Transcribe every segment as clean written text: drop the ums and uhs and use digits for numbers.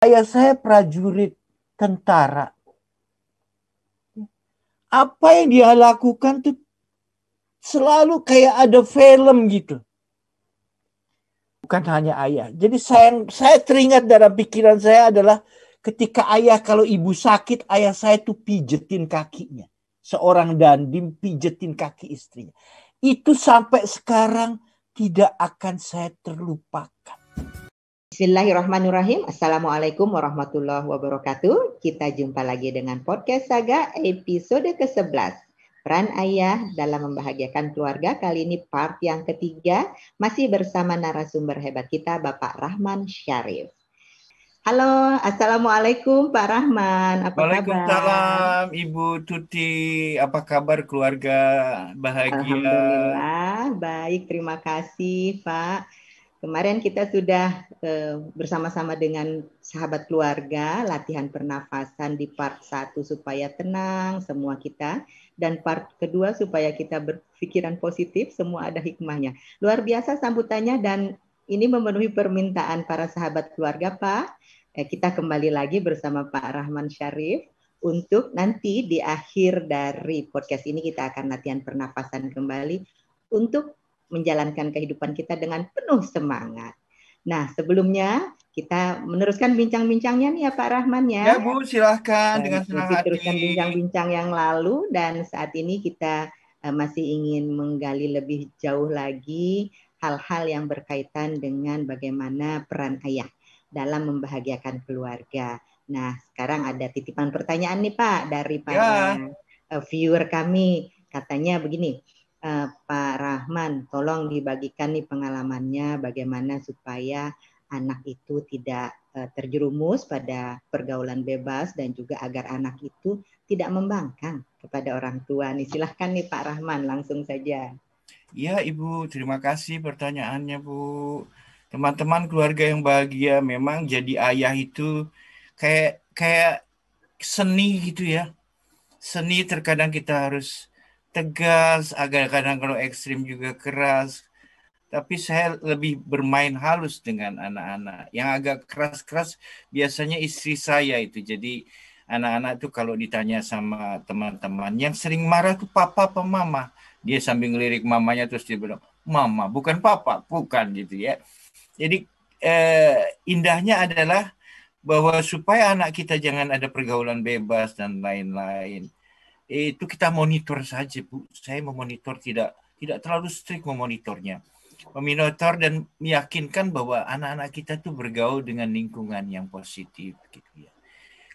Ayah saya prajurit tentara. Apa yang dia lakukan tuh selalu kayak ada film gitu. Bukan hanya ayah. Jadi saya teringat dalam pikiran saya adalah ketika ayah kalau ibu sakit, ayah saya tuh pijetin kakinya. Seorang dandim pijetin kaki istrinya. Itu sampai sekarang tidak akan saya terlupakan. Bismillahirrahmanirrahim. Assalamualaikum warahmatullahi wabarakatuh. Kita jumpa lagi dengan Podcast Saga episode ke-11. Peran ayah dalam membahagiakan keluarga. Kali ini part yang ketiga. Masih bersama narasumber hebat kita, Bapak Rahman Syarif. Halo, Assalamualaikum Pak Rahman. Apa kabar? Waalaikumsalam Ibu Tuti. Apa kabar keluarga? Bahagia? Alhamdulillah, baik. Terima kasih Pak. Kemarin kita sudah bersama-sama dengan sahabat keluarga latihan pernafasan di part 1 supaya tenang semua kita, dan part kedua supaya kita berpikiran positif, semua ada hikmahnya. Luar biasa sambutannya dan ini memenuhi permintaan para sahabat keluarga Pak. Kita kembali lagi bersama Pak Rahman Syarif untuk nanti di akhir dari podcast ini kita akan latihan pernafasan kembali untuk menjalankan kehidupan kita dengan penuh semangat. Nah, sebelumnya kita meneruskan bincang-bincangnya nih ya Pak Rahman ya. Ya Bu, silahkan dengan senang hati. Teruskan bincang-bincang yang lalu dan saat ini kita masih ingin menggali lebih jauh lagi hal-hal yang berkaitan dengan bagaimana peran ayah dalam membahagiakan keluarga. Nah, sekarang ada titipan pertanyaan nih Pak dari para viewer kami. Katanya begini, Pak Rahman, tolong dibagikan nih pengalamannya bagaimana supaya anak itu tidak terjerumus pada pergaulan bebas dan juga agar anak itu tidak membangkang kepada orang tua. Nih, silahkan nih Pak Rahman, langsung saja. Ya Ibu, terima kasih pertanyaannya Bu. Teman-teman keluarga yang bahagia, memang jadi ayah itu kayak seni gitu ya. Seni terkadang kita harus tegas, agak kadang kalau ekstrim juga keras. Tapi saya lebih bermain halus dengan anak-anak. Yang agak keras-keras biasanya istri saya itu. Jadi anak-anak itu kalau ditanya sama teman-teman, yang sering marah tuh papa apa mama? Dia sambil ngelirik mamanya terus dia bilang, mama, bukan papa, bukan gitu ya. Jadi indahnya adalah bahwa supaya anak kita jangan ada pergaulan bebas dan lain-lain, itu kita monitor saja Bu. Saya memonitor, tidak terlalu strict memonitornya. Memonitor dan meyakinkan bahwa anak-anak kita tuh bergaul dengan lingkungan yang positif gitu ya.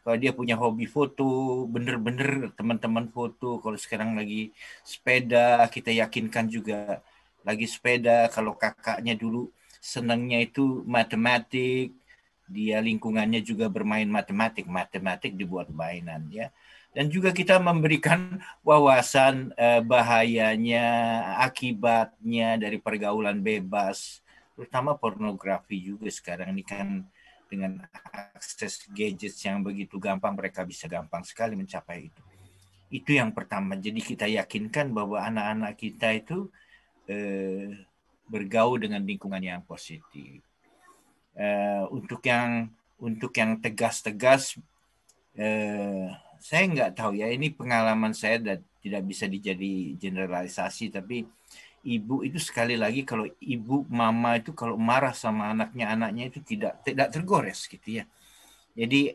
Kalau dia punya hobi foto, bener-bener teman-teman foto. Kalau sekarang lagi sepeda, kita yakinkan juga lagi sepeda. Kalau kakaknya dulu senangnya itu matematik, dia lingkungannya juga bermain matematik dibuat mainan ya. Dan juga kita memberikan wawasan bahayanya, akibatnya dari pergaulan bebas, terutama pornografi juga sekarang ini kan dengan akses gadgets yang begitu gampang, mereka bisa gampang sekali mencapai itu. Itu yang pertama. Jadi kita yakinkan bahwa anak-anak kita itu bergaul dengan lingkungan yang positif. Untuk yang tegas-tegas, saya nggak tahu ya, ini pengalaman saya dan tidak bisa dijadi generalisasi, tapi ibu itu sekali lagi kalau ibu mama itu kalau marah sama anaknya itu tidak tergores gitu ya. Jadi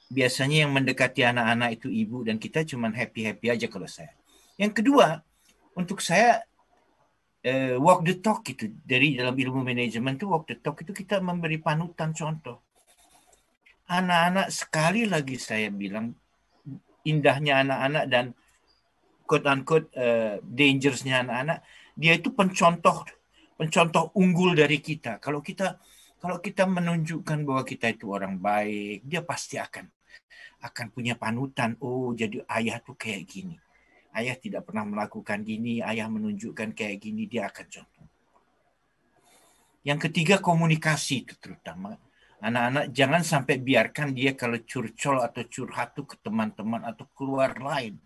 biasanya yang mendekati anak-anak itu ibu dan kita cuma happy aja kalau saya. Yang kedua, untuk saya walk the talk gitu, dari dalam ilmu manajemen itu walk the talk itu kita memberi panutan contoh. Anak-anak sekali lagi saya bilang indahnya anak-anak dan quote-unquote dangersnya anak-anak, dia itu pencontoh unggul dari kita. Kalau kita menunjukkan bahwa kita itu orang baik, dia pasti akan punya panutan. Oh, jadi ayah tuh kayak gini. Ayah tidak pernah melakukan gini, ayah menunjukkan kayak gini, dia akan contoh. Yang ketiga, komunikasi itu terutama. Anak-anak jangan sampai biarkan dia kalau curcol atau curhat tuh ke teman-teman atau keluar lain,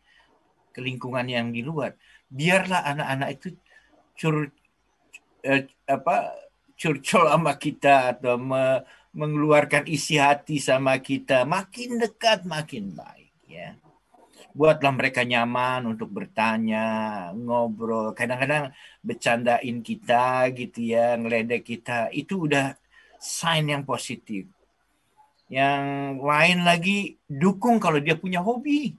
ke lingkungan yang di luar. Biarlah anak-anak itu curcol sama kita atau mengeluarkan isi hati sama kita, makin dekat makin baik ya. Buatlah mereka nyaman untuk bertanya, ngobrol, kadang-kadang bercandain kita gitu ya, ngeledek kita, itu udah sign yang positif. Yang lain lagi, dukung kalau dia punya hobi.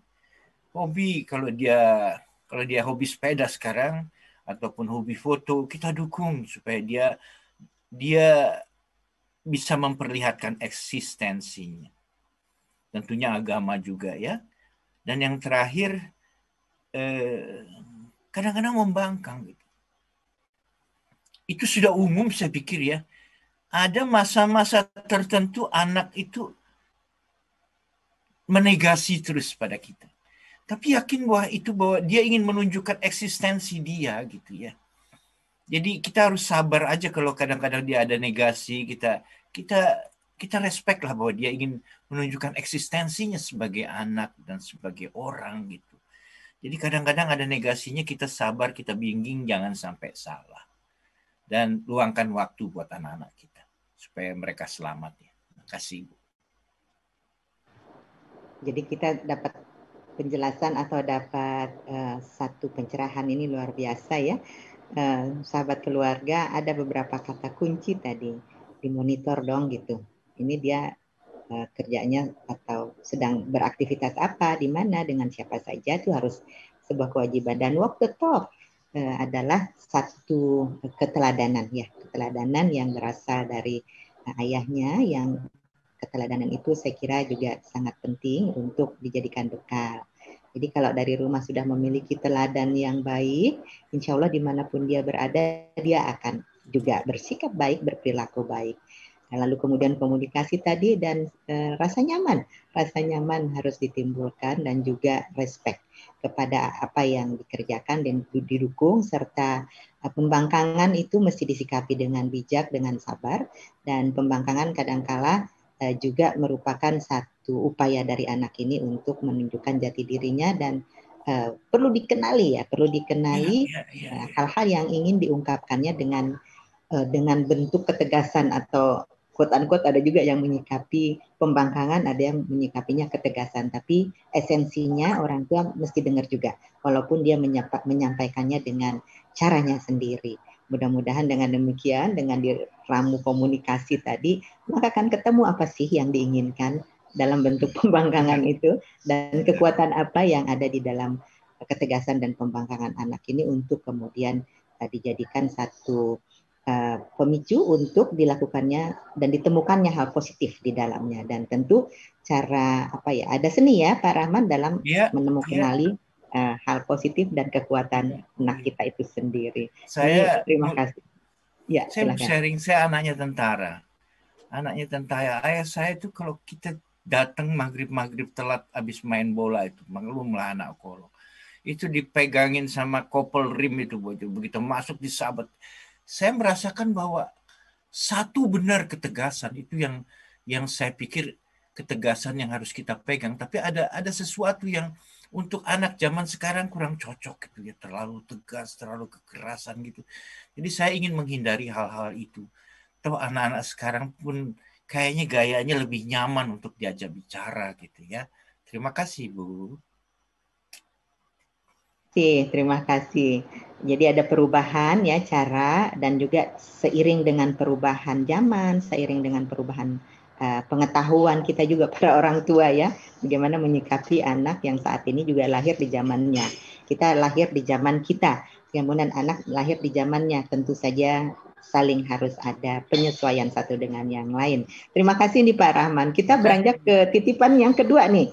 Kalau dia hobi sepeda sekarang ataupun hobi foto, kita dukung supaya dia bisa memperlihatkan eksistensinya. Tentunya agama juga ya. Dan yang terakhir, kadang-kadang membangkang. Gitu. Itu sudah umum saya pikir ya. Ada masa-masa tertentu anak itu menegasi terus pada kita. Tapi yakin bahwa dia ingin menunjukkan eksistensi dia gitu ya. Jadi kita harus sabar aja kalau kadang-kadang dia ada negasi, kita respect lah bahwa dia ingin menunjukkan eksistensinya sebagai anak dan sebagai orang gitu. Jadi kadang-kadang ada negasinya, kita sabar, kita bimbing, jangan sampai salah. Dan luangkan waktu buat anak-anak kita supaya mereka selamat ya. Terima kasih Bu. Jadi kita dapat penjelasan atau dapat satu pencerahan ini luar biasa ya. Sahabat keluarga, ada beberapa kata kunci tadi, dimonitor dong gitu. Ini dia kerjanya atau sedang beraktivitas apa, di mana, dengan siapa saja, itu harus sebuah kewajiban. Dan walk the talk adalah satu keteladanan ya, keteladanan yang berasal dari ayahnya, yang keteladanan itu saya kira juga sangat penting untuk dijadikan bekal. Jadi kalau dari rumah sudah memiliki teladan yang baik, insya Allah dimanapun dia berada, dia akan juga bersikap baik, berperilaku baik. Lalu kemudian komunikasi tadi dan rasa nyaman harus ditimbulkan, dan juga respect kepada apa yang dikerjakan dan didukung, serta pembangkangan itu mesti disikapi dengan bijak, dengan sabar, dan pembangkangan kadangkala juga merupakan satu upaya dari anak ini untuk menunjukkan jati dirinya, dan perlu dikenali hal-hal yang ingin diungkapkannya dengan bentuk ketegasan, atau quote unquote ada juga yang menyikapi pembangkangan, ada yang menyikapinya ketegasan, tapi esensinya orang tua mesti dengar juga, walaupun dia menyampaikannya dengan caranya sendiri. Mudah-mudahan dengan demikian, dengan diramu komunikasi tadi, maka akan ketemu apa sih yang diinginkan dalam bentuk pembangkangan itu, dan kekuatan apa yang ada di dalam ketegasan dan pembangkangan anak ini untuk kemudian dijadikan satu pemicu untuk dilakukannya dan ditemukannya hal positif di dalamnya. Dan tentu cara ada seni ya Pak Rahman dalam menemukan hal positif dan kekuatan anak kita itu sendiri. Terima kasih. Ya, saya sharing, saya anaknya tentara. Ayah saya itu kalau kita datang maghrib telat habis main bola itu, maklumlah anak kolong. Itu dipegangin sama kopel rim itu, begitu masuk disabet. Saya merasakan bahwa satu benar ketegasan itu yang saya pikir ketegasan yang harus kita pegang. Tapi ada sesuatu yang untuk anak zaman sekarang kurang cocok gitu ya, terlalu tegas, terlalu kekerasan gitu. Jadi saya ingin menghindari hal-hal itu. Tahu anak-anak sekarang pun kayaknya gayanya lebih nyaman untuk diajak bicara gitu ya. Terima kasih Bu. Terima kasih. Jadi ada perubahan ya cara, dan juga seiring dengan perubahan zaman, seiring dengan perubahan pengetahuan kita juga para orang tua ya, bagaimana menyikapi anak yang saat ini juga lahir di zamannya. Kita lahir di zaman kita, kemudian anak lahir di zamannya, tentu saja saling harus ada penyesuaian satu dengan yang lain. Terima kasih nih Pak Rahman. Kita beranjak ke titipan yang kedua nih.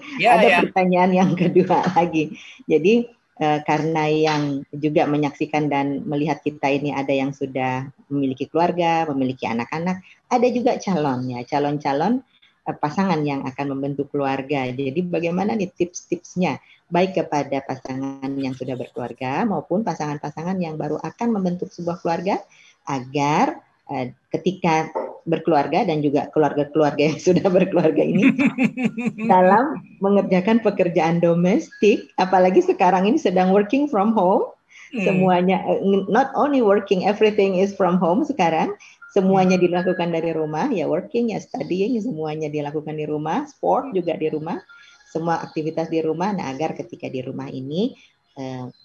Pertanyaan yang kedua lagi. Jadi karena yang juga menyaksikan dan melihat kita ini ada yang sudah memiliki keluarga, memiliki anak-anak, ada juga calon-calon pasangan yang akan membentuk keluarga. Jadi bagaimana nih tips-tipsnya, baik kepada pasangan yang sudah berkeluarga maupun pasangan-pasangan yang baru akan membentuk sebuah keluarga, agar ketika berkeluarga dan juga keluarga-keluarga yang sudah berkeluarga ini dalam mengerjakan pekerjaan domestik, apalagi sekarang ini sedang working from home, semuanya not only working, everything is from home sekarang, semuanya dilakukan dari rumah, ya working, ya studying, semuanya dilakukan di rumah, sport juga di rumah, semua aktivitas di rumah. Nah, agar ketika di rumah ini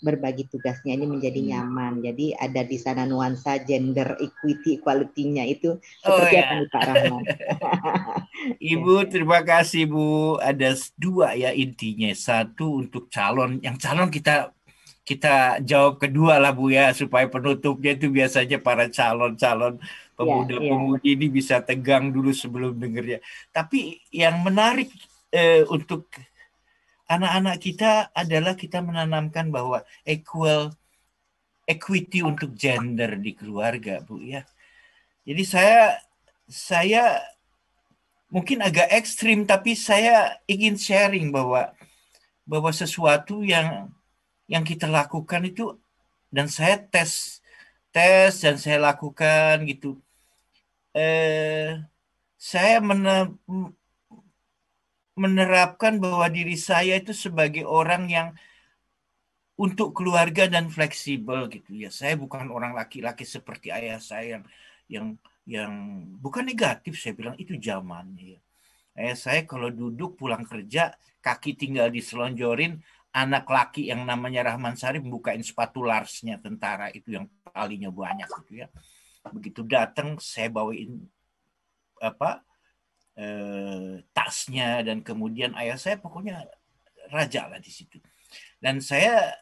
berbagi tugasnya ini menjadi nyaman. Jadi ada di sana nuansa gender equality-nya itu seperti apa nih Pak Rahman? Ibu, terima kasih Bu. Ada dua ya intinya. Satu untuk calon, yang calon kita jawab kedua lah Bu ya, supaya penutupnya itu biasanya para calon-calon pemuda-pemudi ini bisa tegang dulu sebelum dengernya. Tapi yang menarik untuk anak-anak kita adalah kita menanamkan bahwa equity untuk gender di keluarga, Bu ya. Jadi saya mungkin agak ekstrim, tapi saya ingin sharing bahwa sesuatu yang kita lakukan itu, dan saya tes dan saya lakukan gitu. Saya menerapkan bahwa diri saya itu sebagai orang yang untuk keluarga dan fleksibel gitu ya. Saya bukan orang laki-laki seperti ayah saya yang bukan negatif, saya bilang itu zamannya ya. Ayah saya kalau duduk pulang kerja kaki tinggal diselonjorin, anak laki yang namanya Rahman Sarif bukain sepatu larsnya tentara itu yang talinya banyak gitu ya. Begitu datang saya bawain tasnya, dan kemudian ayah saya pokoknya raja lah di situ. Dan saya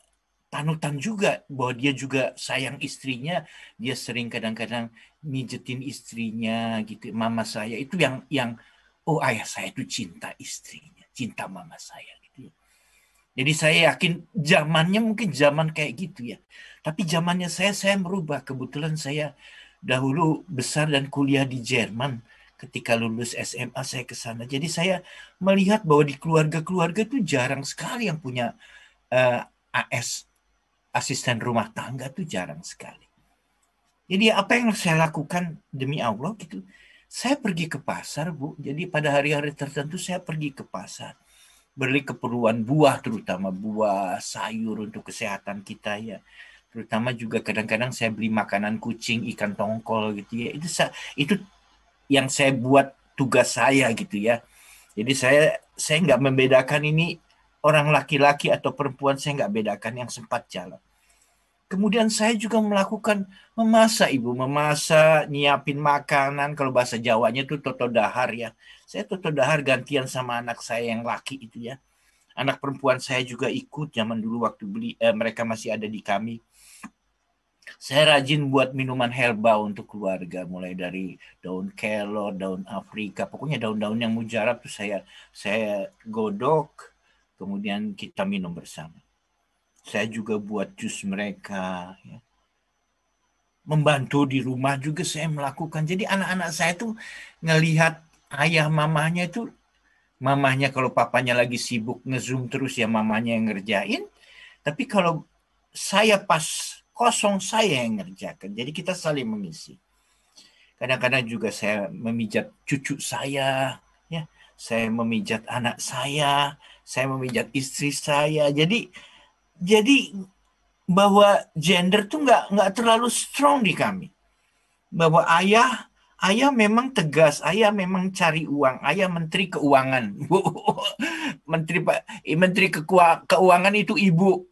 panutan juga bahwa dia juga sayang istrinya, dia sering kadang-kadang mijetin istrinya gitu. Mama saya itu yang oh ayah saya itu cinta istrinya, cinta mama saya gitu. Jadi saya yakin zamannya mungkin zaman kayak gitu ya. Tapi zamannya saya merubah. Kebetulan saya dahulu besar dan kuliah di Jerman. Ketika lulus SMA saya ke sana. Jadi saya melihat bahwa di keluarga-keluarga itu jarang sekali yang punya AS, asisten rumah tangga, itu jarang sekali. Jadi apa yang saya lakukan demi Allah gitu. Saya pergi ke pasar, Bu. Jadi pada hari-hari tertentu saya pergi ke pasar. Beli keperluan buah, terutama buah, sayur untuk kesehatan kita ya. Terutama juga kadang-kadang saya beli makanan kucing, ikan tongkol gitu ya. Itu yang saya buat tugas saya gitu ya. Jadi saya nggak membedakan ini orang laki-laki atau perempuan, saya nggak bedakan, yang sempat jalan. Kemudian saya juga melakukan memasak, Ibu, nyiapin makanan, kalau bahasa Jawanya itu toto dahar ya. Saya toto dahar gantian sama anak saya yang laki itu ya. Anak perempuan saya juga ikut zaman dulu waktu mereka masih ada di kami. Saya rajin buat minuman herba untuk keluarga, mulai dari daun kelor, daun Afrika, pokoknya daun-daun yang mujarab tuh saya godok, kemudian kita minum bersama. Saya juga buat jus mereka, ya. Membantu di rumah juga saya melakukan. Jadi anak-anak saya tuh ngelihat ayah mamahnya itu, mamahnya kalau papanya lagi sibuk nge-zoom terus ya mamanya yang ngerjain. Tapi kalau saya pas kosong, saya yang ngerjakan. Jadi kita saling mengisi. Kadang-kadang juga saya memijat cucu saya, ya. Saya memijat anak saya memijat istri saya. Jadi bahwa gender tuh nggak terlalu strong di kami. Bahwa ayah memang tegas, ayah memang cari uang, ayah menteri keuangan. menteri keuangan itu ibu.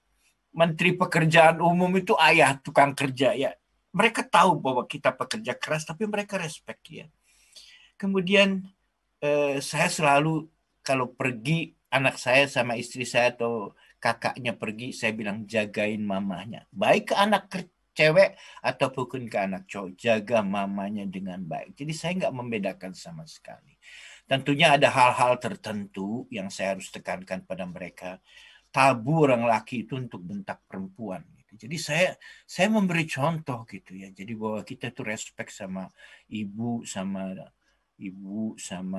Menteri pekerjaan umum itu ayah, tukang kerja ya. Mereka tahu bahwa kita pekerja keras, tapi mereka respect ya. Kemudian saya selalu kalau pergi, anak saya sama istri saya atau kakaknya pergi, saya bilang jagain mamanya. Baik ke anak cewek ataupun ke anak cowok, jaga mamanya dengan baik. Jadi saya nggak membedakan sama sekali. Tentunya ada hal-hal tertentu yang saya harus tekankan pada mereka. Tabu orang laki itu untuk bentak perempuan. Jadi saya memberi contoh gitu ya. Jadi bahwa kita tuh respect sama ibu sama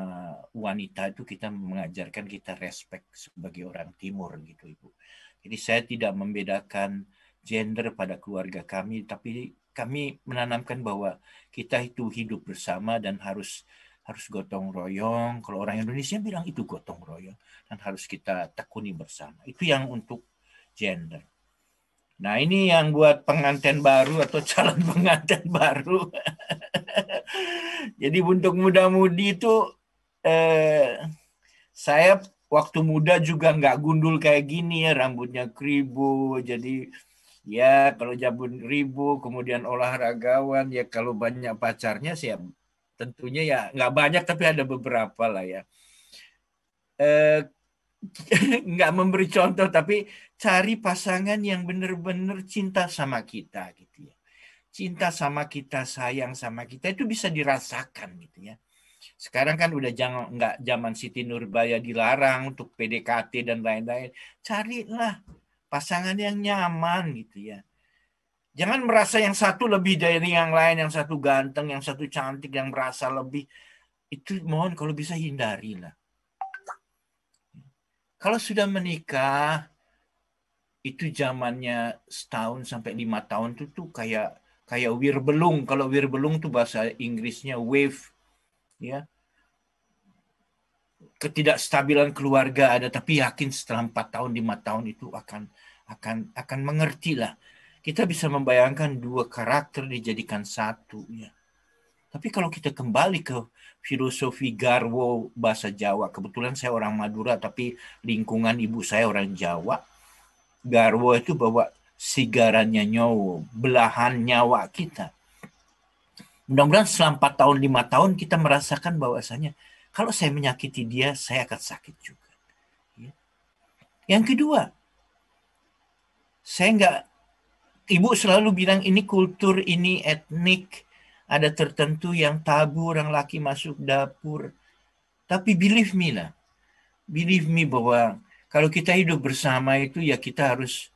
wanita itu, kita mengajarkan kita respect sebagai orang timur gitu Ibu. Jadi saya tidak membedakan gender pada keluarga kami, tapi kami menanamkan bahwa kita itu hidup bersama dan harus gotong royong. Kalau orang Indonesia bilang itu gotong royong, dan harus kita tekuni bersama. Itu yang untuk gender. Nah ini yang buat pengantin baru atau calon pengantin baru. Jadi untuk muda-mudi itu saya waktu muda juga nggak gundul kayak gini ya, rambutnya kribo. Jadi ya kalau jabun ribu, kemudian olahragawan, ya kalau banyak pacarnya sih ya, tentunya ya nggak banyak tapi ada beberapa lah ya. Nggak memberi contoh tapi cari pasangan yang benar-benar cinta sama kita gitu ya. Cinta sama kita, sayang sama kita itu bisa dirasakan gitu ya. Sekarang kan udah jangan nggak zaman Siti Nurbaya dilarang untuk PDKT dan lain-lain. Carilah pasangan yang nyaman gitu ya. Jangan merasa yang satu lebih dari yang lain, yang satu ganteng, yang satu cantik, yang merasa lebih. Itu mohon kalau bisa hindarilah. Kalau sudah menikah, itu zamannya setahun sampai 5 tahun tuh kayak wirbelung. Kalau wirbelung tuh bahasa Inggrisnya wave, ya. Ketidakstabilan keluarga ada, tapi yakin setelah 4 tahun 5 tahun itu akan mengerti lah. Kita bisa membayangkan dua karakter dijadikan satu ya. Tapi kalau kita kembali ke filosofi Garwo bahasa Jawa, kebetulan saya orang Madura tapi lingkungan ibu saya orang Jawa. Garwo itu bahwa sigarannya nyawa, belahan nyawa kita. Mudah-mudahan selama 4 tahun 5 tahun kita merasakan bahwasanya kalau saya menyakiti dia, saya akan sakit juga. Yang kedua, saya nggak, ibu selalu bilang ini kultur, ini etnik, ada tertentu yang tabu orang laki masuk dapur. Tapi believe me bahwa kalau kita hidup bersama itu ya kita harus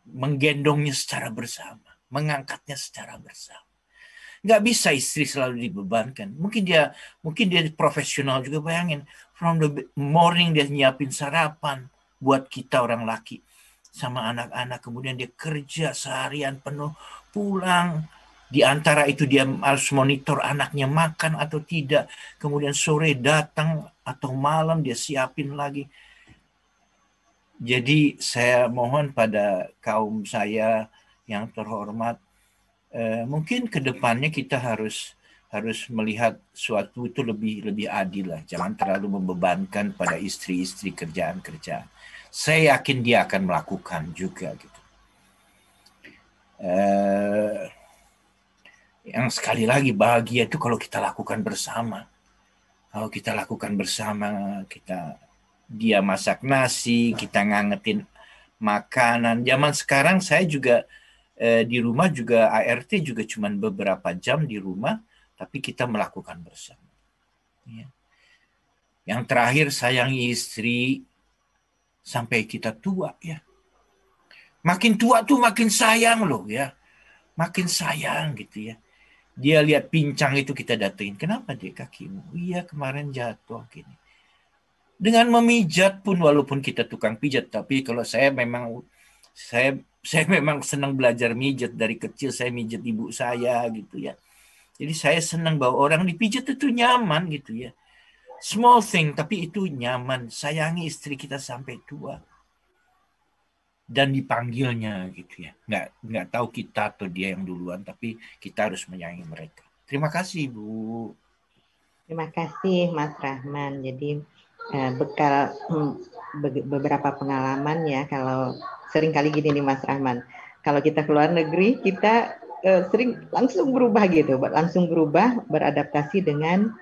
menggendongnya secara bersama, mengangkatnya secara bersama. Nggak bisa istri selalu dibebankan. Mungkin dia profesional juga, bayangin. From the morning dia nyiapin sarapan buat kita orang laki sama anak-anak. Kemudian dia kerja seharian penuh, pulang. Di antara itu dia harus monitor anaknya makan atau tidak. Kemudian sore datang atau malam dia siapin lagi. Jadi saya mohon pada kaum saya yang terhormat, mungkin ke depannya kita harus melihat suatu itu lebih adil lah. Jangan terlalu membebankan pada istri-istri kerjaan-kerjaan. Saya yakin dia akan melakukan juga gitu. Yang sekali lagi bahagia itu kalau kita lakukan bersama. Kalau kita lakukan bersama, dia masak nasi, kita ngangetin makanan. Zaman sekarang saya juga di rumah juga ART juga cuma beberapa jam di rumah, tapi kita melakukan bersama. Ya. Yang terakhir sayangi istri sampai kita tua ya. Makin tua tuh makin sayang loh ya, makin sayang gitu ya. Dia lihat pincang itu kita datengin, kenapa dek kakimu? Iya kemarin jatuh gini. Dengan memijat pun walaupun kita tukang pijat, tapi kalau saya memang senang belajar mijat dari kecil, saya mijat ibu saya gitu ya. Jadi saya senang bahwa orang dipijat itu nyaman gitu ya. Small thing tapi itu nyaman. Sayangi istri kita sampai tua. Dan dipanggilnya gitu ya. Nggak tahu kita atau dia yang duluan, tapi kita harus menyayangi mereka. Terima kasih Bu. Terima kasih Mas Rahman. Jadi bekal beberapa pengalaman ya, kalau sering kali gini nih Mas Rahman, kalau kita keluar negeri kita sering langsung berubah gitu, langsung berubah beradaptasi dengan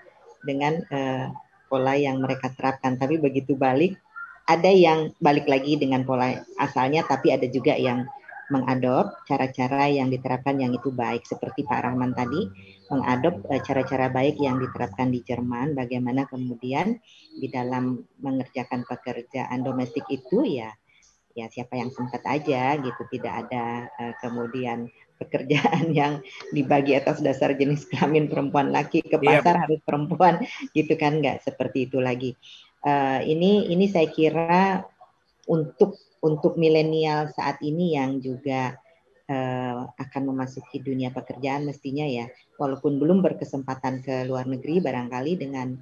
pola yang mereka terapkan. Tapi begitu balik, ada yang balik lagi dengan pola asalnya, tapi ada juga yang mengadop cara-cara yang diterapkan yang itu baik. Seperti Pak Rahman tadi, mengadop cara-cara baik yang diterapkan di Jerman, bagaimana kemudian di dalam mengerjakan pekerjaan domestik itu ya siapa yang sempat aja gitu, tidak ada kemudian pekerjaan yang dibagi atas dasar jenis kelamin perempuan laki, ke pasar harus perempuan gitu kan, nggak seperti itu lagi. Ini saya kira untuk milenial saat ini yang juga akan memasuki dunia pekerjaan, mestinya ya walaupun belum berkesempatan ke luar negeri, barangkali dengan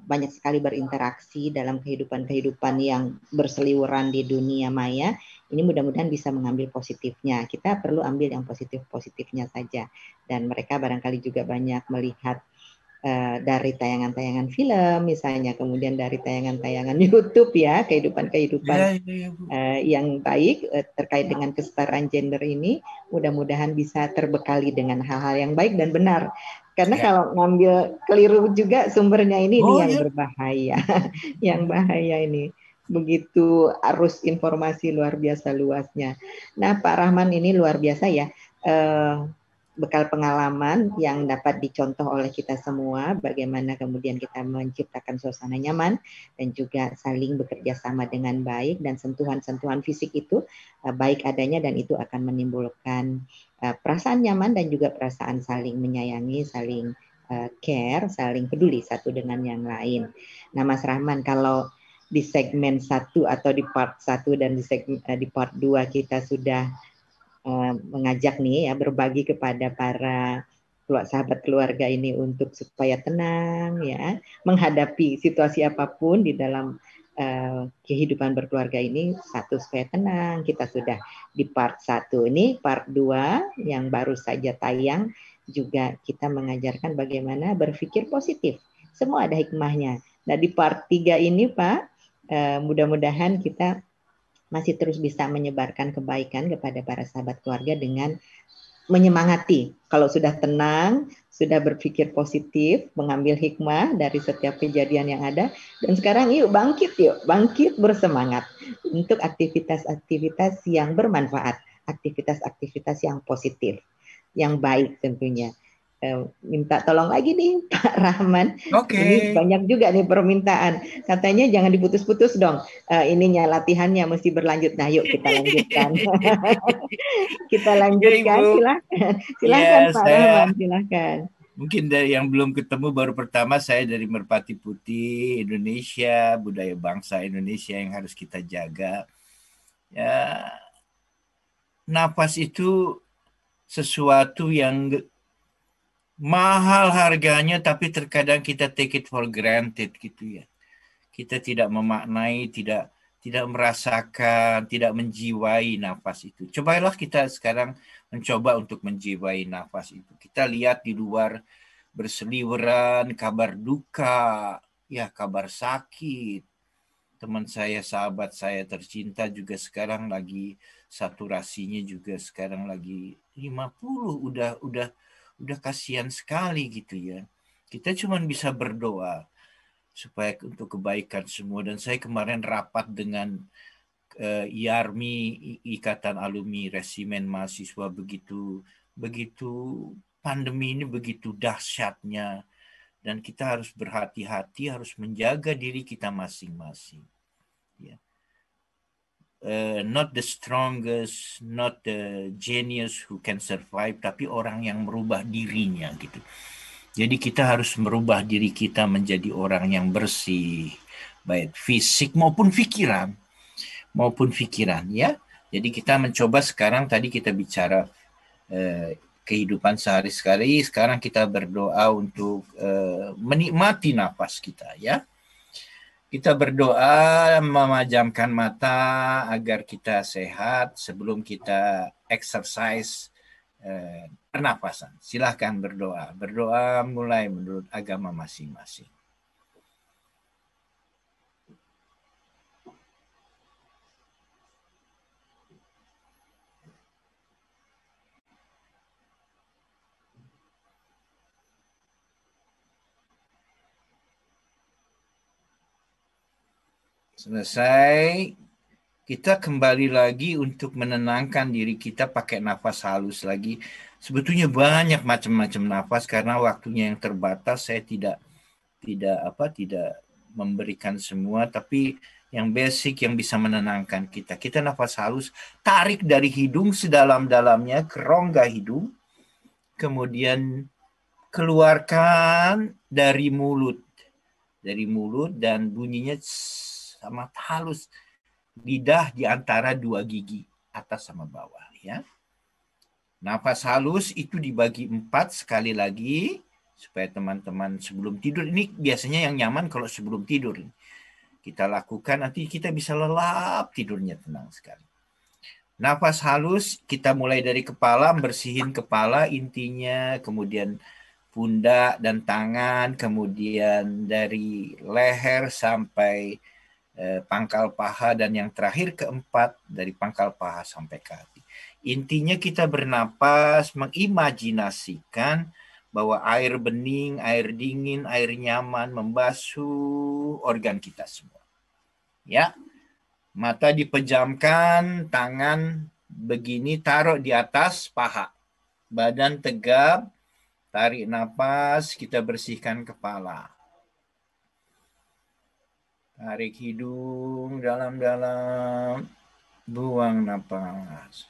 banyak sekali berinteraksi dalam kehidupan-kehidupan yang berseliweran di dunia maya. Ini mudah-mudahan bisa mengambil positifnya. Kita perlu ambil yang positif-positifnya saja. Dan mereka barangkali juga banyak melihat dari tayangan-tayangan film misalnya, kemudian dari tayangan-tayangan YouTube ya, kehidupan-kehidupan yang baik terkait dengan kesetaraan gender ini, mudah-mudahan bisa terbekali dengan hal-hal yang baik dan benar. Karena kalau ngambil keliru juga sumbernya ini yang berbahaya, yang bahaya ini. Begitu arus informasi luar biasa luasnya. Nah, Pak Rahman ini luar biasa ya. Bekal pengalaman yang dapat dicontoh oleh kita semua, bagaimana kemudian kita menciptakan suasana nyaman dan juga saling bekerja sama dengan baik, dan sentuhan-sentuhan fisik itu baik adanya dan itu akan menimbulkan perasaan nyaman dan juga perasaan saling menyayangi, saling care, saling peduli satu dengan yang lain. Nah, Mas Rahman, kalau di segmen 1 atau di part 1 dan di part 2 kita sudah mengajak nih ya, berbagi kepada para sahabat keluarga ini untuk supaya tenang ya, menghadapi situasi apapun di dalam kehidupan berkeluarga ini. Satu, supaya tenang. Kita sudah di part 1 ini. Part 2 yang baru saja tayang juga kita mengajarkan bagaimana berpikir positif. Semua ada hikmahnya. Nah, di part 3 ini Pak, mudah-mudahan kita masih terus bisa menyebarkan kebaikan kepada para sahabat keluarga dengan menyemangati. Kalau sudah tenang, sudah berpikir positif, mengambil hikmah dari setiap kejadian yang ada, dan sekarang yuk bangkit bersemangat untuk aktivitas-aktivitas yang bermanfaat, aktivitas-aktivitas yang positif, yang baik tentunya. Minta tolong lagi nih Pak Rahman. Ini banyak juga nih permintaan. Katanya jangan diputus-putus dong. Ininya latihannya mesti berlanjut. Nah, yuk kita lanjutkan. Kita lanjutkan. Silahkan Pak Rahman, silahkan. Mungkin dari yang belum ketemu, baru pertama saya dari Merpati Putih, Indonesia, budaya bangsa Indonesia yang harus kita jaga. Ya, nafas itu sesuatu yang mahal harganya, tapi terkadang kita take it for granted gitu ya. Kita tidak memaknai, tidak merasakan, tidak menjiwai nafas itu. Cobalah kita sekarang mencoba untuk menjiwai nafas itu. Kita lihat di luar berseliweran kabar duka, ya kabar sakit. Teman saya, sahabat saya tercinta juga sekarang lagi saturasinya juga sekarang lagi 50, udah kasihan sekali gitu ya. Kita cuma bisa berdoa supaya untuk kebaikan semua. Dan saya kemarin rapat dengan IARMI, Ikatan Alumni Resimen Mahasiswa, begitu pandemi ini begitu dahsyatnya, dan kita harus berhati-hati, harus menjaga diri kita masing-masing. Ya. Not the strongest, not the genius who can survive, tapi orang yang merubah dirinya gitu. Jadi kita harus merubah diri kita menjadi orang yang bersih, baik fisik maupun pikiran ya. Jadi kita mencoba sekarang, tadi kita bicara kehidupan sehari-hari, sekarang kita berdoa untuk menikmati nafas kita ya. Kita berdoa memejamkan mata agar kita sehat sebelum kita exercise pernapasan. Silahkan berdoa. Berdoa mulai menurut agama masing-masing. Selesai, kita kembali lagi untuk menenangkan diri kita pakai nafas halus lagi. Sebetulnya banyak macam-macam nafas, karena waktunya yang terbatas saya tidak memberikan semua, tapi yang basic yang bisa menenangkan kita. Kita nafas halus, tarik dari hidung sedalam-dalamnya ke rongga hidung, kemudian keluarkan dari mulut dan bunyinya sama halus, lidah di antara dua gigi atas sama bawah ya. Nafas halus itu dibagi 4 sekali lagi supaya teman-teman sebelum tidur, ini biasanya yang nyaman kalau sebelum tidur kita lakukan, nanti kita bisa lelap tidurnya tenang sekali. Nafas halus, kita mulai dari kepala, bersihin kepala intinya, kemudian pundak dan tangan, kemudian dari leher sampai pangkal paha, dan yang terakhir keempat dari pangkal paha sampai kaki. Intinya kita bernapas, mengimajinasikan bahwa air bening, air dingin, air nyaman membasuh organ kita semua. Ya, mata dipejamkan, tangan begini taruh di atas paha, badan tegap, tarik napas, kita bersihkan kepala. Tarik hidung dalam-dalam, buang napas.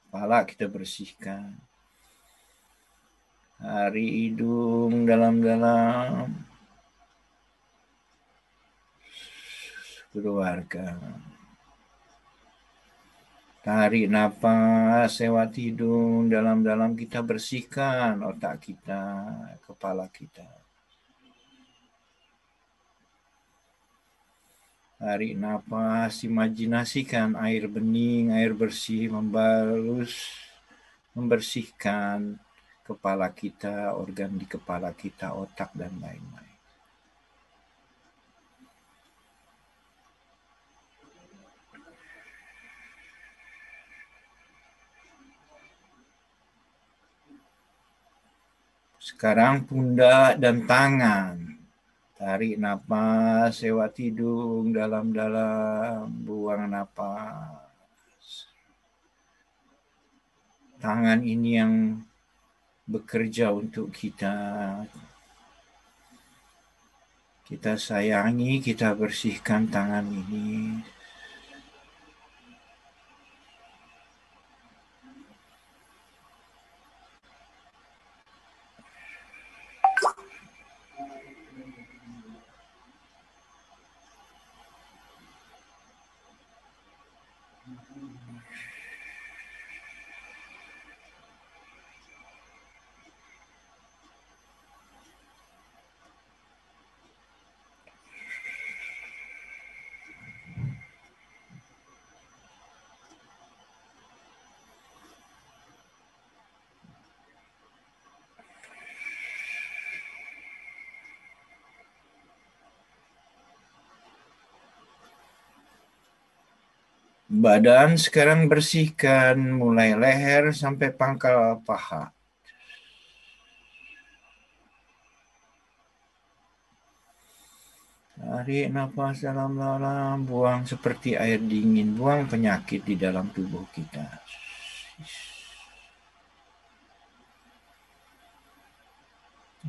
Kepala kita bersihkan. Tarik hidung dalam-dalam, keluarkan. Tarik napas lewat hidung dalam-dalam, kita bersihkan otak kita, kepala kita. Tarik napas, imajinasikan air bening, air bersih membersihkan kepala kita, organ di kepala kita, otak dan lain-lain. Sekarang pundak dan tangan. Tarik napas lewat hidung dalam-dalam, buang napas. Tangan ini yang bekerja untuk kita. Kita sayangi, kita bersihkan tangan ini. Badan sekarang bersihkan mulai leher sampai pangkal paha. Tarik nafas dalam-dalam, buang seperti air dingin, buang penyakit di dalam tubuh kita.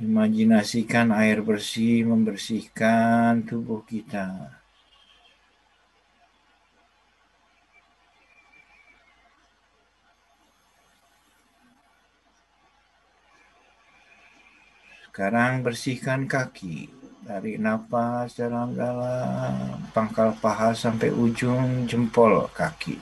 Imajinasikan air bersih membersihkan tubuh kita. Sekarang bersihkan kaki. Tarik nafas dalam-dalam, pangkal paha sampai ujung jempol kaki.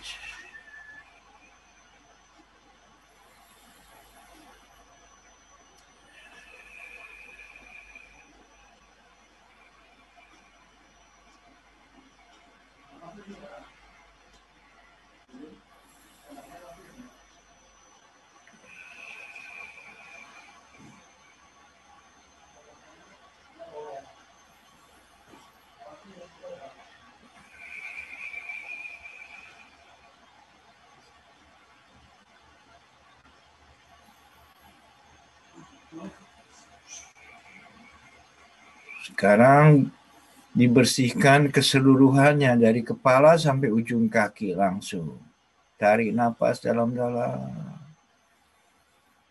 Sekarang dibersihkan keseluruhannya dari kepala sampai ujung kaki langsung. Tarik nafas dalam-dalam.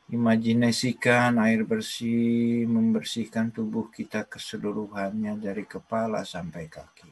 Imajinasikan air bersih membersihkan tubuh kita keseluruhannya dari kepala sampai kaki.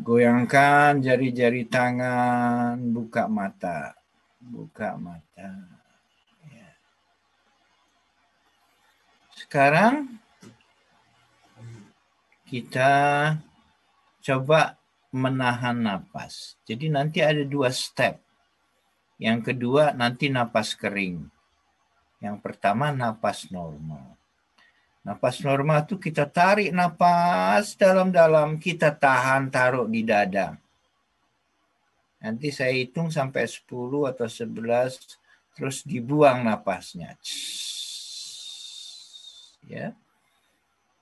Goyangkan jari-jari tangan, buka mata. Buka mata. Ya. Sekarang kita coba menahan napas. Jadi nanti ada 2 step. Yang kedua nanti napas kering. Yang pertama napas normal. Napas normal itu kita tarik napas dalam-dalam, kita tahan, taruh di dada. Nanti saya hitung sampai 10 atau 11, terus dibuang napasnya. Ya.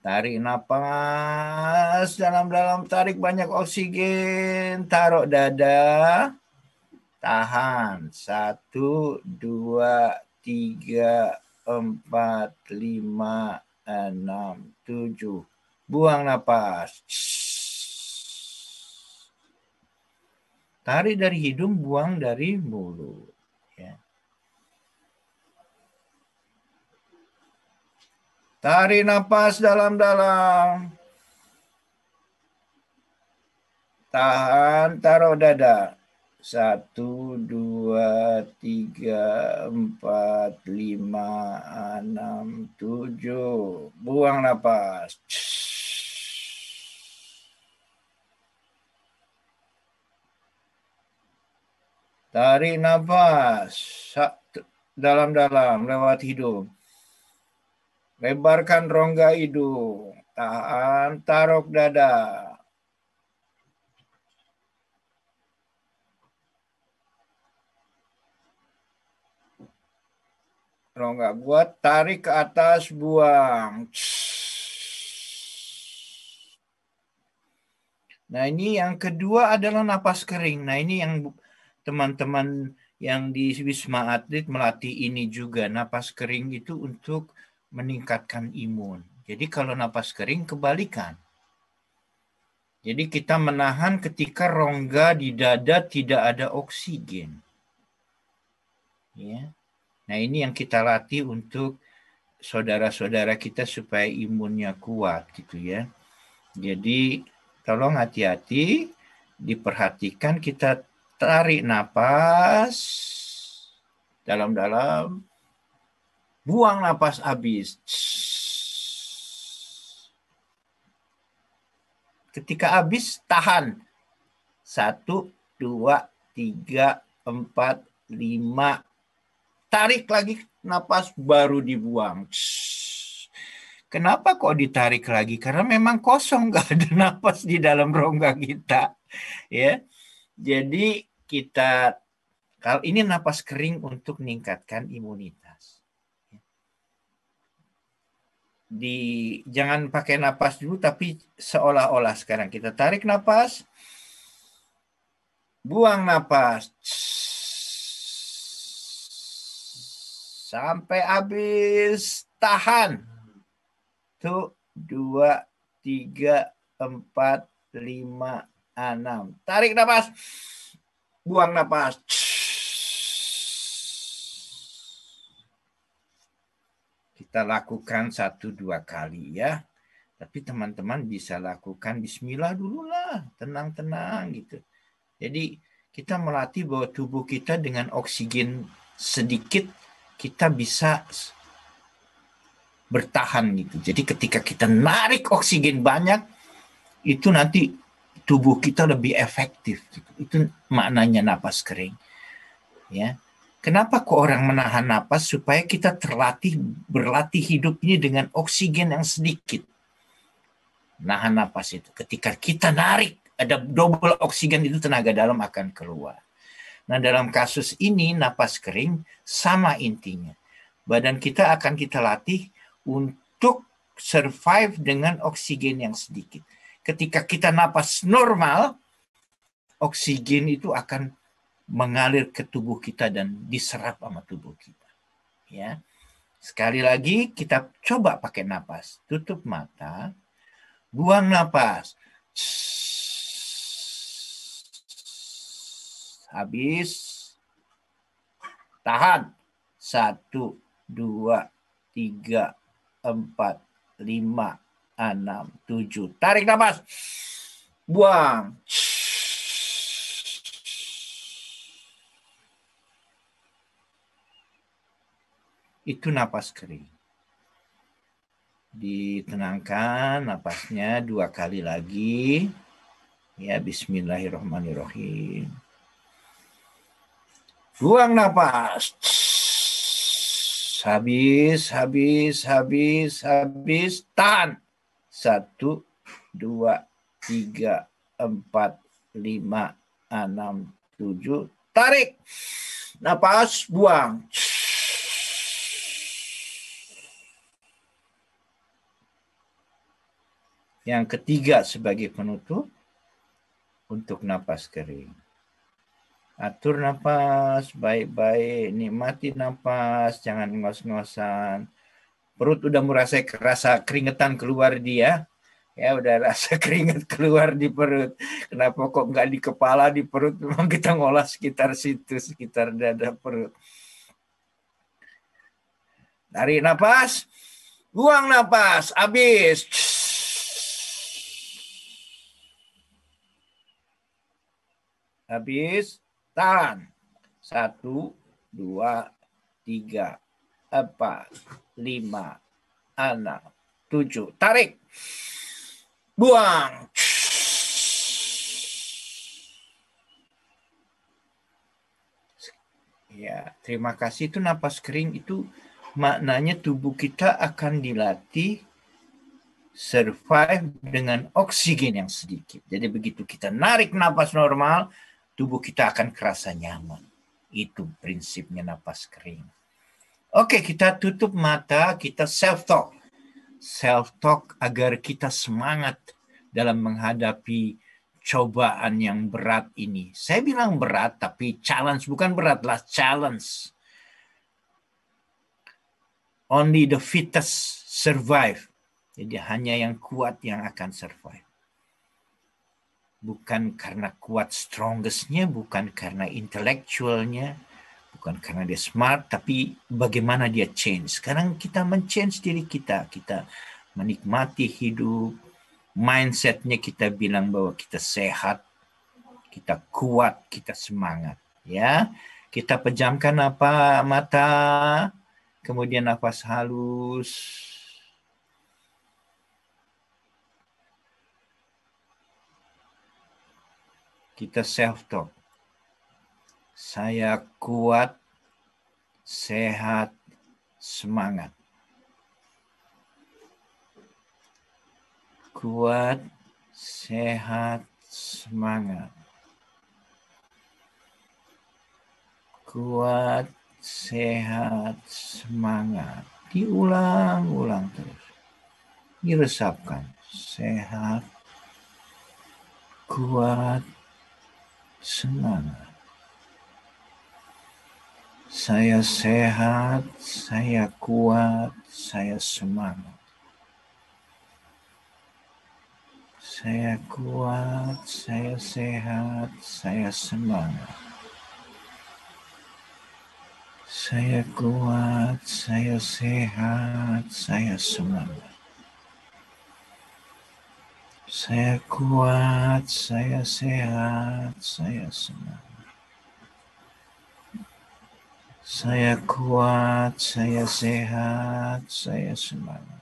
Tarik napas dalam-dalam, tarik banyak oksigen, taruh dada, tahan. 1, 2, 3, 4, 5, 6, 7. Buang napas. Tarik dari hidung, buang dari mulut. Ya. Tarik napas dalam-dalam. Tahan, taruh dada. 1, 2, 3, 4, 5, 6, 7. Buang napas. Tarik napas dalam-dalam lewat hidung. Lebarkan rongga hidung. Tahan, taruh dada. Rongga buat, tarik ke atas, buang. Nah, ini yang kedua adalah napas kering. Nah, ini yang teman-teman yang di Wisma Atlet melatih ini juga. Napas kering itu untuk meningkatkan imun. Jadi kalau napas kering kebalikan. Jadi kita menahan ketika rongga di dada tidak ada oksigen. Ya. Nah, ini yang kita latih untuk saudara-saudara kita supaya imunnya kuat gitu ya. Jadi tolong hati-hati, diperhatikan, kita tarik napas dalam-dalam, buang napas habis. Ketika habis, tahan. 1, 2, 3, 4, 5. Tarik lagi napas, baru dibuang. Kenapa kok ditarik lagi? Karena memang kosong, nggak ada napas di dalam rongga kita. Ya, jadi kita, kalau ini napas kering untuk meningkatkan imunitas. Jangan pakai napas dulu, tapi seolah-olah sekarang kita tarik napas, buang napas. Sampai habis, tahan. 1, 2, 3, 4, 5, 6. Tarik napas. Buang napas. Kita lakukan 1-2 kali ya. Tapi teman-teman bisa lakukan bismillah dulu lah. Tenang-tenang gitu. Jadi kita melatih bahwa tubuh kita dengan oksigen sedikit, kita bisa bertahan gitu. Jadi ketika kita narik oksigen banyak, itu nanti tubuh kita lebih efektif. Gitu. Itu maknanya napas kering. Ya, kenapa kok orang menahan napas? Supaya kita berlatih hidup ini dengan oksigen yang sedikit. Nahan napas itu. Ketika kita narik, ada double oksigen, itu tenaga dalam akan keluar. Nah, dalam kasus ini napas kering sama intinya. Badan kita akan kita latih untuk survive dengan oksigen yang sedikit. Ketika kita napas normal, oksigen itu akan mengalir ke tubuh kita dan diserap sama tubuh kita. Ya. Sekali lagi kita coba pakai napas. Tutup mata, buang napas. Habis, tahan. 1, 2, 3, 4, 5, 6, 7. Tarik napas. Buang. Itu napas kering. Ditenangkan napasnya 2 kali lagi. Ya, bismillahirrahmanirrahim. Buang napas. Habis. Tahan. 1, 2, 3, 4, 5, 6, 7. Tarik. Napas, buang. Yang ketiga sebagai penutup untuk napas kering. Atur napas baik-baik, nikmati napas, jangan ngos-ngosan. Perut udah rasa keringetan keluar dia. Ya udah rasa keringet keluar di perut. Kenapa kok nggak di kepala, di perut? Memang kita ngolah sekitar situ, sekitar dada perut. Tarik napas, buang napas, habis. Habis, tahan. 1, 2, 3, 4, 5, 6, 7. Tarik. Buang. Ya, terima kasih. Itu napas kering itu maknanya tubuh kita akan dilatih survive dengan oksigen yang sedikit. Jadi begitu kita narik napas normal, tubuh kita akan kerasa nyaman. Itu prinsipnya napas kering. Oke, kita tutup mata, kita self-talk. Self-talk agar kita semangat dalam menghadapi cobaan yang berat ini. Saya bilang berat, tapi challenge, bukan beratlah, challenge. Only the fittest survive. Jadi hanya yang kuat yang akan survive. Bukan karena kuat strongestnya, bukan karena intelektualnya, bukan karena dia smart, tapi bagaimana dia change. Sekarang kita men-change diri kita. Kita menikmati hidup. Mindsetnya kita bilang bahwa kita sehat, kita kuat, kita semangat. Ya, kita pejamkan mata, kemudian nafas halus. Kita self-talk. Saya kuat, sehat, semangat. Kuat, sehat, semangat. Kuat, sehat, semangat. Diulang-ulang terus. Diresapkan. Sehat, kuat, semangat. Saya sehat, saya kuat, saya semangat. Saya kuat, saya sehat, saya semangat. Saya kuat, saya sehat, saya semangat. Saya kuat, saya sehat, saya semangat. Saya kuat, saya sehat, saya semangat.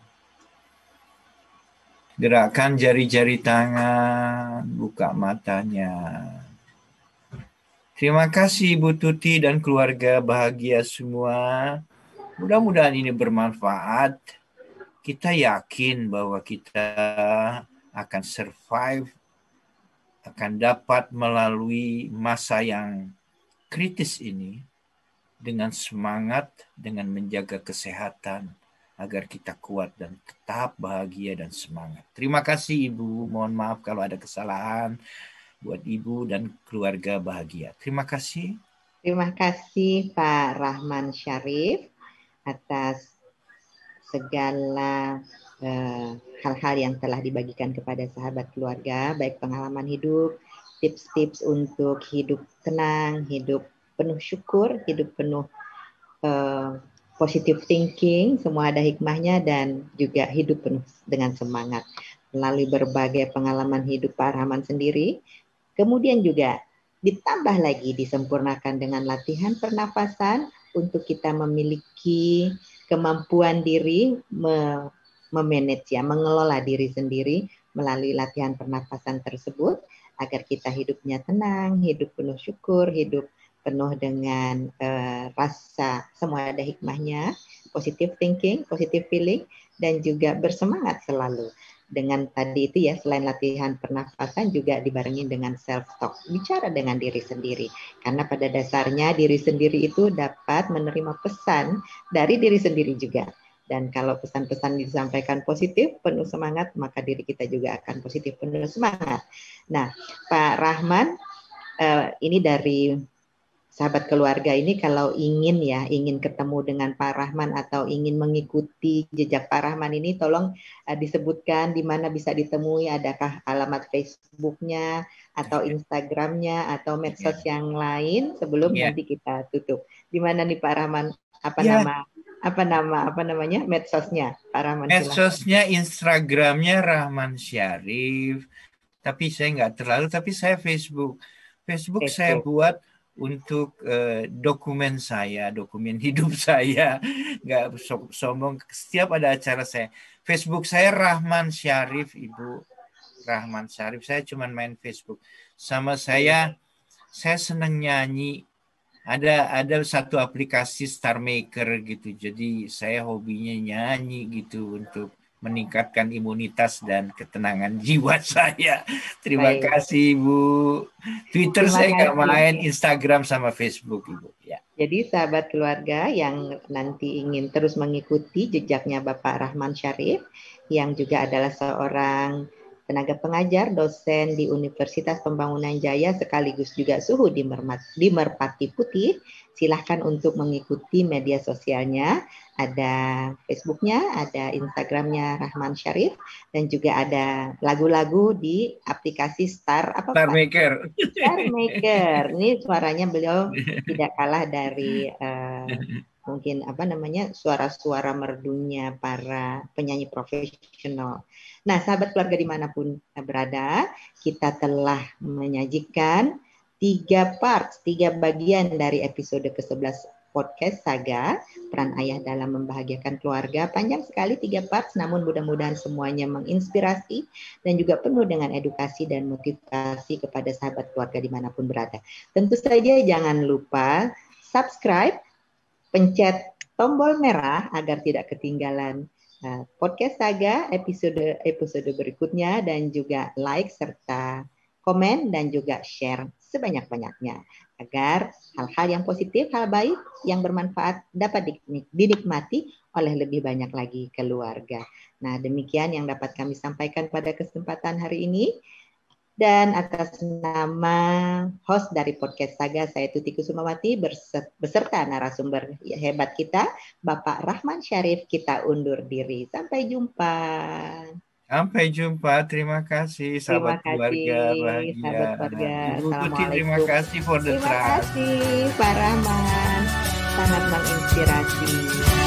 Gerakkan jari-jari tangan, buka matanya. Terima kasih Ibu Tuti dan keluarga bahagia semua. Mudah-mudahan ini bermanfaat. Kita yakin bahwa kita akan survive, akan dapat melalui masa yang kritis ini dengan semangat, dengan menjaga kesehatan, agar kita kuat dan tetap bahagia dan semangat. Terima kasih Ibu, mohon maaf kalau ada kesalahan buat Ibu dan keluarga bahagia. Terima kasih. Terima kasih Pak Rahman Syarif atas segala hal-hal yang telah dibagikan kepada sahabat keluarga, baik pengalaman hidup, tips-tips untuk hidup tenang, hidup penuh syukur, hidup penuh positive thinking, semua ada hikmahnya, dan juga hidup penuh dengan semangat. Melalui berbagai pengalaman hidup Pak Rahman sendiri, kemudian juga ditambah lagi disempurnakan dengan latihan pernafasan, untuk kita memiliki kemampuan diri memanage ya, mengelola diri sendiri melalui latihan pernafasan tersebut agar kita hidupnya tenang, hidup penuh syukur, hidup penuh dengan rasa semua ada hikmahnya, positive thinking, positive feeling, dan juga bersemangat selalu. Dengan tadi itu ya, selain latihan pernafasan juga dibarengi dengan self-talk, bicara dengan diri sendiri. Karena pada dasarnya diri sendiri itu dapat menerima pesan dari diri sendiri juga. Dan kalau pesan-pesan disampaikan positif, penuh semangat, maka diri kita juga akan positif, penuh semangat. Nah, Pak Rahman, ini dari sahabat keluarga ini kalau ingin ketemu dengan Pak Rahman atau ingin mengikuti jejak Pak Rahman ini, tolong disebutkan di mana bisa ditemui, adakah alamat Facebooknya atau Instagramnya atau medsos yang lain sebelum nanti kita tutup. Di mana nih Pak Rahman? Apa namanya medsosnya Pak Rahman? Medsosnya Instagramnya Rahman Syarif. Tapi saya nggak terlalu, tapi saya Facebook saya buat untuk dokumen hidup saya, nggak sombong. Setiap ada acara saya, Facebook saya Rahman Syarif, Ibu Rahman Syarif. Saya cuma main Facebook. Sama saya senang nyanyi. Ada satu aplikasi Star Maker gitu. Jadi saya hobinya nyanyi gitu untuk meningkatkan imunitas dan ketenangan jiwa saya. Terima kasih Ibu. Twitter saya nggak main, Instagram sama Facebook Ibu. Ya. Jadi sahabat keluarga yang nanti ingin terus mengikuti jejaknya Bapak Rahman Syarif, yang juga adalah seorang tenaga pengajar, dosen di Universitas Pembangunan Jaya, sekaligus juga suhu di Merpati Putih. Silahkan untuk mengikuti media sosialnya. Ada Facebooknya, ada Instagramnya Rahman Syarif, dan juga ada lagu-lagu di aplikasi Star Maker. Star Maker. Ini suaranya beliau tidak kalah dari mungkin suara-suara merdunya para penyanyi profesional. Nah, sahabat keluarga dimanapun berada, kita telah menyajikan 3 bagian dari episode ke-11 podcast Saga, peran ayah dalam membahagiakan keluarga. Panjang sekali 3 parts, namun mudah-mudahan semuanya menginspirasi dan juga penuh dengan edukasi dan motivasi kepada sahabat keluarga dimanapun berada. Tentu saja jangan lupa subscribe, pencet tombol merah agar tidak ketinggalan podcast Saga episode berikutnya, dan juga like serta komen dan juga share sebanyak-banyaknya agar hal-hal yang positif, hal baik yang bermanfaat dapat dinikmati oleh lebih banyak lagi keluarga. Nah, demikian yang dapat kami sampaikan pada kesempatan hari ini. Dan atas nama host dari podcast Saga, saya Tuti Kusumawati beserta narasumber hebat kita, Bapak Rahman Syarif, kita undur diri. Sampai jumpa. Sampai jumpa. Terima kasih sahabat keluarga bahagia. Sahabat keluarga. Ibu Tuti, terima kasih for the trust. Terima kasih Pak Rahman. Sangat menginspirasi.